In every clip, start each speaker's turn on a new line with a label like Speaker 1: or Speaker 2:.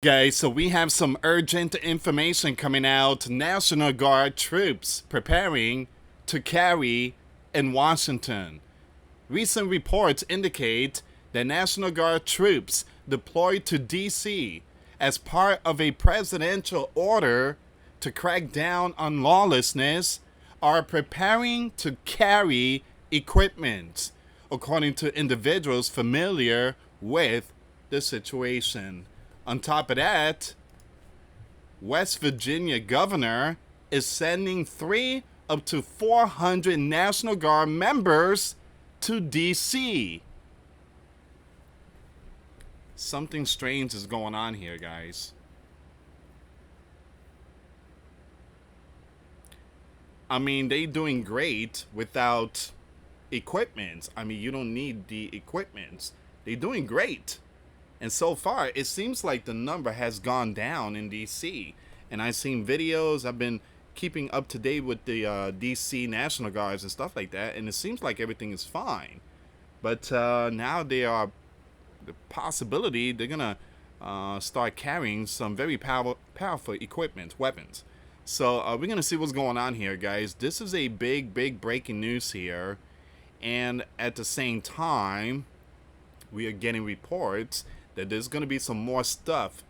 Speaker 1: Guys, so we have some urgent information coming out. National Guard troops preparing to carry in Washington. Recent reports indicate that National Guard troops deployed to D.C. as part of a presidential order to crack down on lawlessness are preparing to carry equipment, according to individuals familiar with the situation. On top of that, West Virginia Governor is sending 3 up to 400 National Guard members to D.C. Something strange is going on here, guys. I mean, they doing great without equipment. I mean, you don't need the equipment. They doing great. And so far, it seems like the number has gone down in DC. And I've seen videos. I've been keeping up to date with the DC National Guards and stuff like that. And it seems like everything is fine. But now they are the possibility they're going to start carrying some very powerful equipment, weapons. So we're going to see what's going on here, guys. This is a big breaking news here. And at the same time, we are getting reports that there's going to be some more stuff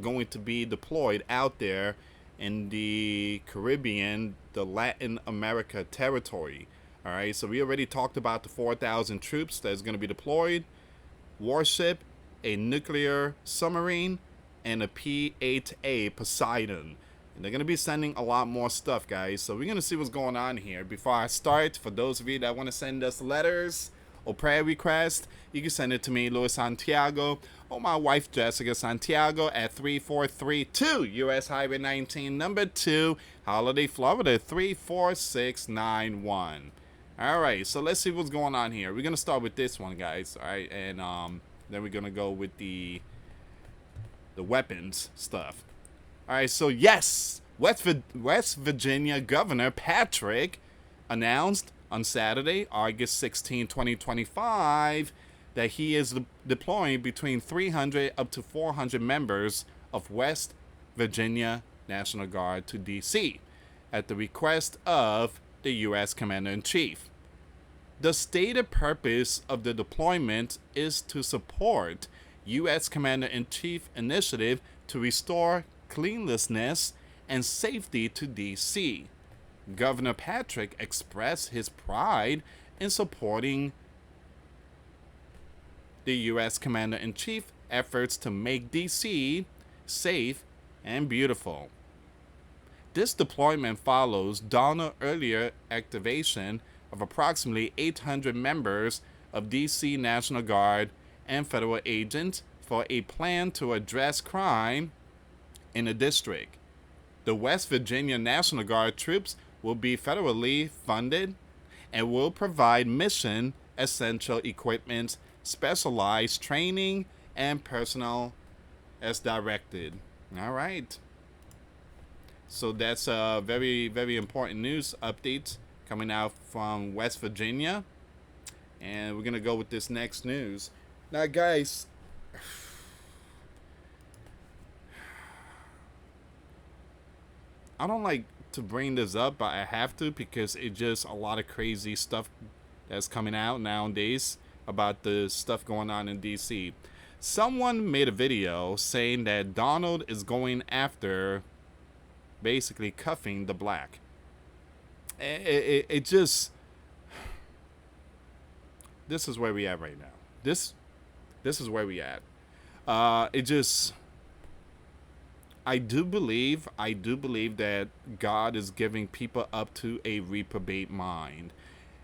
Speaker 1: going to be deployed out there in the Caribbean, the Latin America territory. All right, so we already talked about the 4,000 troops that's going to be deployed, warship, a nuclear submarine, and a P-8A Poseidon. And they're going to be sending a lot more stuff, guys. So we're going to see what's going on here. Before I start, for those of you that want to send us letters or prayer request, you can send it to me, Luis Santiago, or my wife, Jessica Santiago, at 3432 US Highway 19, number 2, Holiday, Florida, 34691. All right, so let's see what's going on here. We're going to start with this one, guys, all right? And then we're going to go with the weapons stuff. All right, so yes, West Virginia Governor Patrick announced on Saturday, August 16, 2025, that he is deploying between 300 up to 400 members of West Virginia National Guard to D.C. at the request of the U.S. Commander-in-Chief. The stated purpose of the deployment is to support U.S. Commander-in-Chief initiative to restore cleanliness and safety to D.C. Governor Patrick expressed his pride in supporting the U.S. Commander-in-Chief efforts to make D.C. safe and beautiful. This deployment follows Donald's earlier activation of approximately 800 members of D.C. National Guard and federal agents for a plan to address crime in the district. The West Virginia National Guard troops will be federally funded and will provide mission essential equipment, specialized training, and personnel as directed. All right. So that's a very important news update coming out from West Virginia. And we're going to go with this next news. Now, guys, I don't like to bring this up, but I have to because it's just a lot of crazy stuff that's coming out nowadays about the stuff going on in DC. Someone made a video saying that Donald is going after basically cuffing the black. It just, this is where we at right now. This is where we at. It just, I do believe that God is giving people up to a reprobate mind.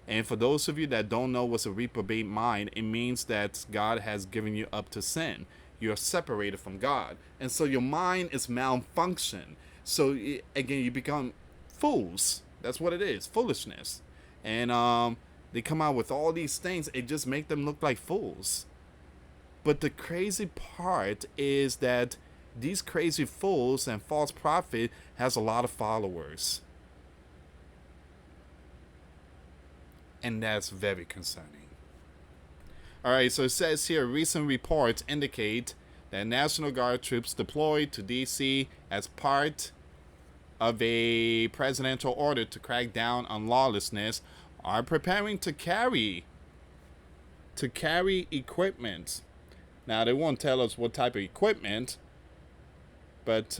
Speaker 1: And for those of you that don't know what's a reprobate mind, it means that God has given you up to sin. You're separated from God. And so your mind is malfunctioned. So again, you become fools. That's what it is, foolishness. And they come out with all these things. It just make them look like fools. But the crazy part is that these crazy fools and false prophet has a lot of followers. And that's very concerning. All right, so it says here, recent reports indicate that National Guard troops deployed to D.C. as part of a presidential order to crack down on lawlessness are preparing to carry equipment. Now, they won't tell us what type of equipment, but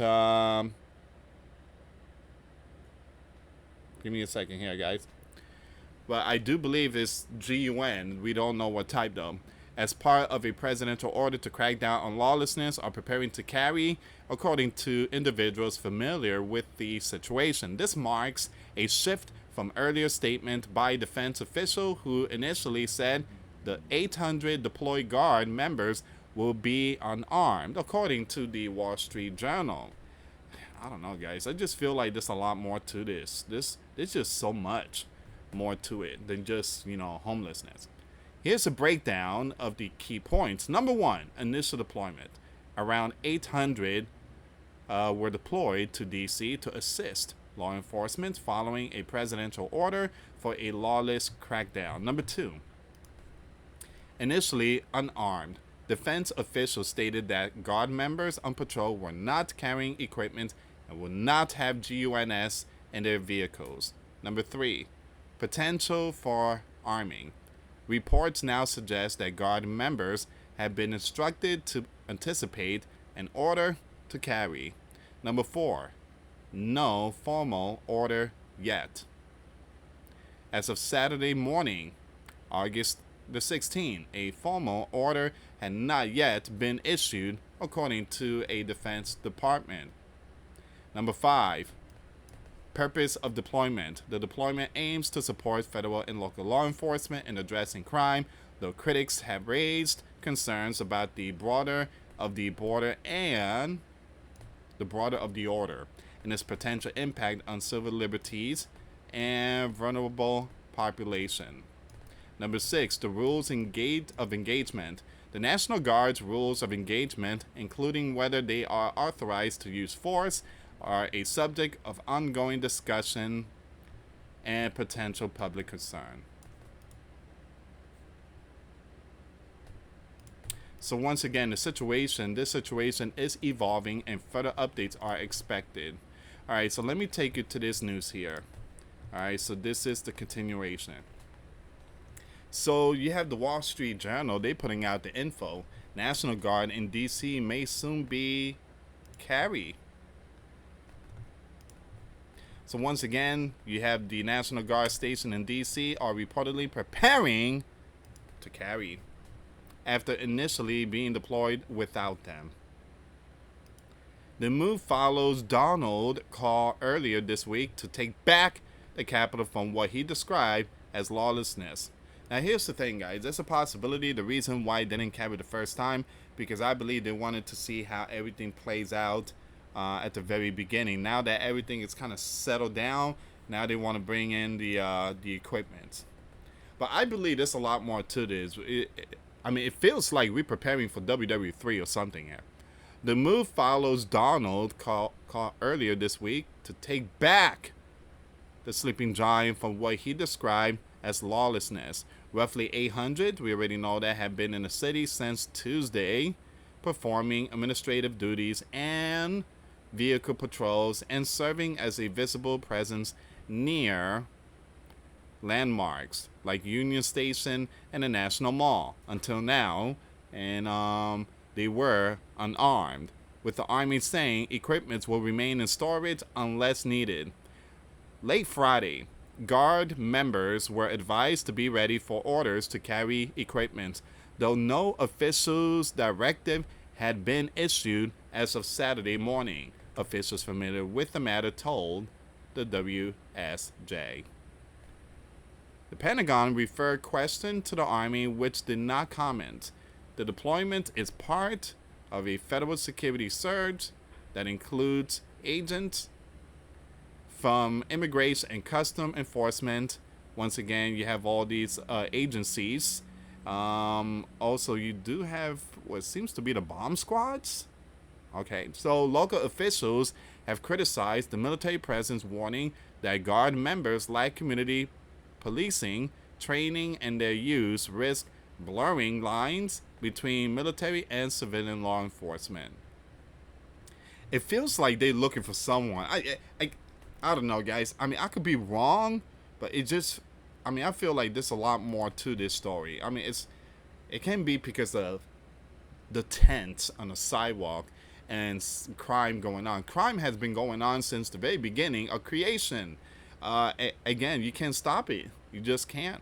Speaker 1: give me a second here, guys. But I do believe it's GUN. We don't know what type, though. As part of a presidential order to crack down on lawlessness, are preparing to carry, according to individuals familiar with the situation. This marks a shift from earlier statement by a defense official who initially said the 800 deployed Guard members will be unarmed, according to the Wall Street Journal. I don't know, guys. I just feel like there's a lot more to this. There's just so much more to it than just, homelessness. Here's a breakdown of the key points. Number one, initial deployment. Around 800 were deployed to D.C. to assist law enforcement following a presidential order for a lawless crackdown. Number two, initially unarmed. Defense officials stated that Guard members on patrol were not carrying equipment and would not have GUNS in their vehicles. Number three, potential for arming. Reports now suggest that Guard members have been instructed to anticipate an order to carry. Number four, no formal order yet. As of Saturday morning, August the 16th, a formal order had not yet been issued, according to a Defense Department. Number five, purpose of deployment. The deployment aims to support federal and local law enforcement in addressing crime, though critics have raised concerns about the broader of the order and its potential impact on civil liberties and vulnerable population. Number six, the rules of engagement. The National Guard's rules of engagement, including whether they are authorized to use force, are a subject of ongoing discussion and potential public concern. So once again, this situation is evolving and further updates are expected. All right, so let me take you to this news here. All right, so this is the continuation. So you have the Wall Street Journal, they putting out the info. National Guard in D.C. may soon be carry. So once again, you have the National Guard station in D.C. are reportedly preparing to carry after initially being deployed without them. The move follows Donald's call earlier this week to take back the Capitol from what he described as lawlessness. Now here's the thing, guys. There's a possibility the reason why it didn't carry the first time, because I believe they wanted to see how everything plays out at the very beginning. Now that everything is kind of settled down, now they want to bring in the equipment. But I believe there's a lot more to this. It feels like we're preparing for WWE3 or something here. The move follows Donald call earlier this week to take back the sleeping giant from what he described as lawlessness. Roughly 800, we already know that, have been in the city since Tuesday, performing administrative duties and vehicle patrols and serving as a visible presence near landmarks like Union Station and the National Mall until now, and they were unarmed, with the Army saying equipment will remain in storage unless needed. Late Friday, Guard members were advised to be ready for orders to carry equipment, though no official's directive had been issued as of Saturday morning. Officials familiar with the matter told the WSJ. The Pentagon referred question to the Army, which did not comment. The deployment is part of a federal security surge that includes agents from Immigration and Custom Enforcement. Once again, you have all these agencies. Also, you do have what seems to be the bomb squads. Okay, so local officials have criticized the military presence, warning that Guard members lack community policing training and their use risk blurring lines between military and civilian law enforcement. It feels like they're looking for someone. I don't know, guys. I mean, I could be wrong, but it just, I mean, I feel like there's a lot more to this story. I mean, it can be because of the tents on the sidewalk and crime going on. Crime has been going on since the very beginning of creation. Again, you can't stop it. You just can't.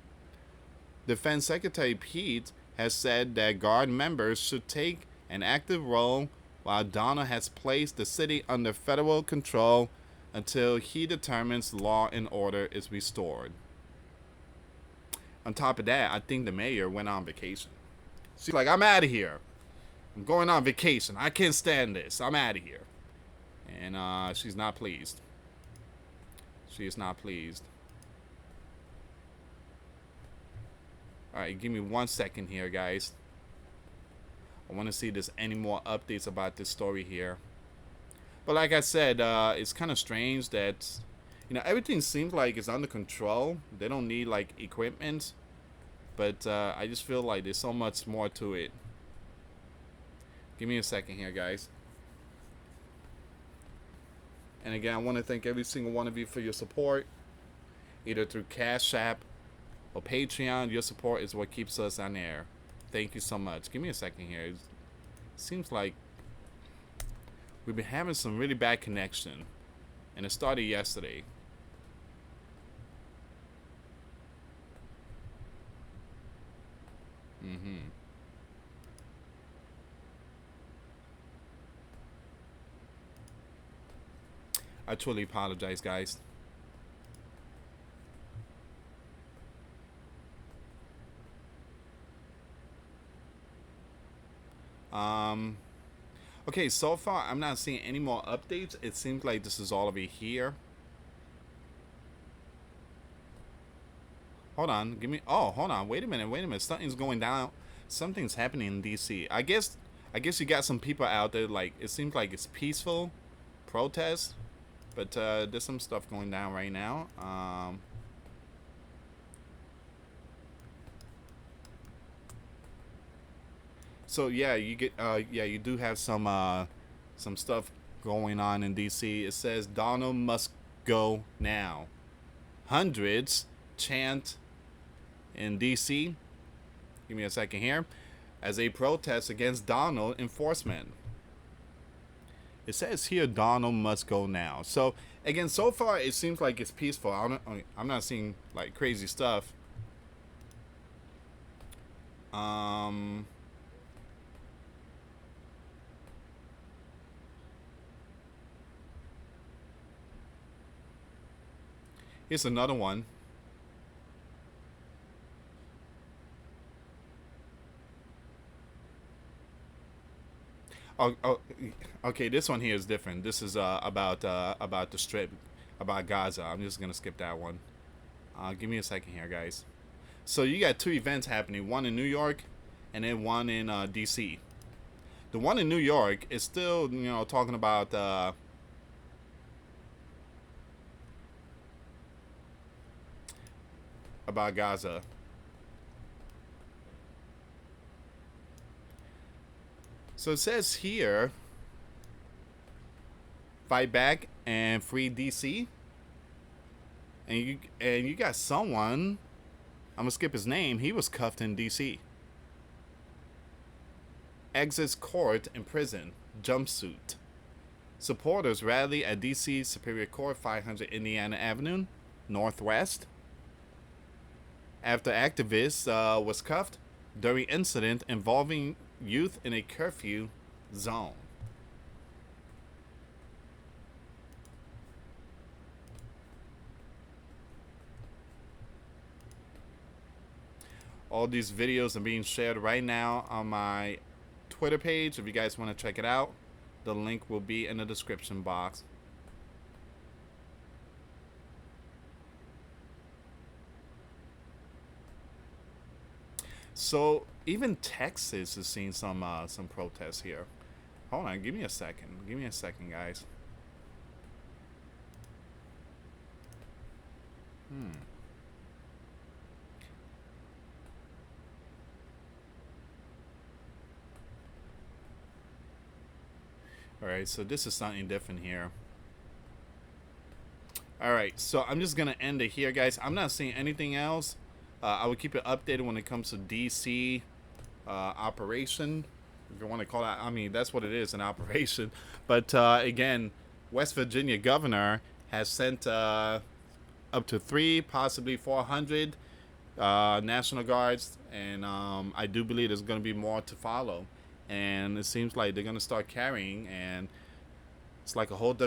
Speaker 1: Defense Secretary Pete has said that Guard members should take an active role while Donald has placed the city under federal control until he determines law and order is restored. On top of that, I think the mayor went on vacation. She's like, I'm out of here. I'm going on vacation. I can't stand this. I'm out of here. And she's not pleased. She is not pleased. Alright, give me 1 second here, guys. I want to see if there's any more updates about this story here. But like I said, it's kind of strange that, you know, everything seems like it's under control. They don't need, like, equipment. But I just feel like there's so much more to it. Give me a second here, guys. And again, I want to thank every single one of you for your support. Either through Cash App or Patreon. Your support is what keeps us on air. Thank you so much. Give me a second here. It seems like we've been having some really bad connection. And it started yesterday. I truly apologize, guys. Okay, so far I'm not seeing any more updates. It seems like this is all over here. Hold on, give me. Oh, hold on. Wait a minute. Something's going down. Something's happening in D.C. I guess you got some people out there. Like, it seems like it's peaceful protest, but there's some stuff going down right now. So yeah, you get you do have some stuff going on in D.C. It says Donald must go now. Hundreds chant in D.C. Give me a second here, as a protest against Donald enforcement. It says here Donald must go now. So again, so far it seems like it's peaceful. I'm not seeing like crazy stuff. Here's another one. Oh, okay. This one here is different. This is about the strip, about Gaza. I'm just gonna skip that one. Give me a second here, guys. So you got two events happening. One in New York, and then one in D.C. The one in New York is still, talking about Gaza. So it says here, fight back and free DC. And you got someone, I'm gonna skip his name. He was cuffed in DC. Exits court in prison, jumpsuit. Supporters rally at DC Superior Court, 500 Indiana Avenue, Northwest. After activist was cuffed during incident involving youth in a curfew zone. All these videos are being shared right now on my Twitter page. If you guys want to check it out, the link will be in the description box. So even Texas is seeing some protests here. Hold on, give me a second. Give me a second, guys. All right, so this is something different here. All right, so I'm just gonna end it here, guys. I'm not seeing anything else. I will keep it updated when it comes to DC operation, if you want to call it. I mean, that's what it is, an operation. But again, West Virginia Governor has sent up to 3, possibly 400 National Guards, and I do believe there's going to be more to follow. And it seems like they're going to start carrying, and it's like a whole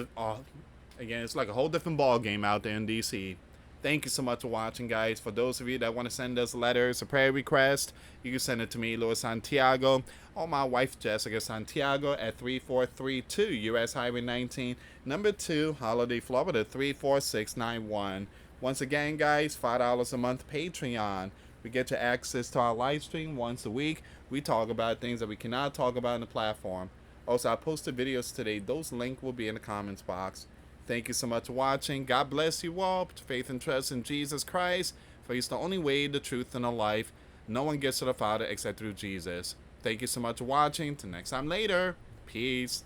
Speaker 1: again, it's like a whole different ball game out there in DC. Thank you so much for watching, guys. For those of you that want to send us letters or prayer requests, you can send it to me, Louis Santiago, or my wife, Jessica Santiago, at 3432 US Highway 19, number 2, Holiday, Florida, 34691. Once again, guys, $5 a month Patreon. We get you access to our live stream once a week. We talk about things that we cannot talk about on the platform. Also, I posted videos today. Those links will be in the comments box. Thank you so much for watching. God bless you all. Put faith and trust in Jesus Christ, for He's the only way, the truth, and the life. No one gets to the Father except through Jesus. Thank you so much for watching. Till next time later. Peace.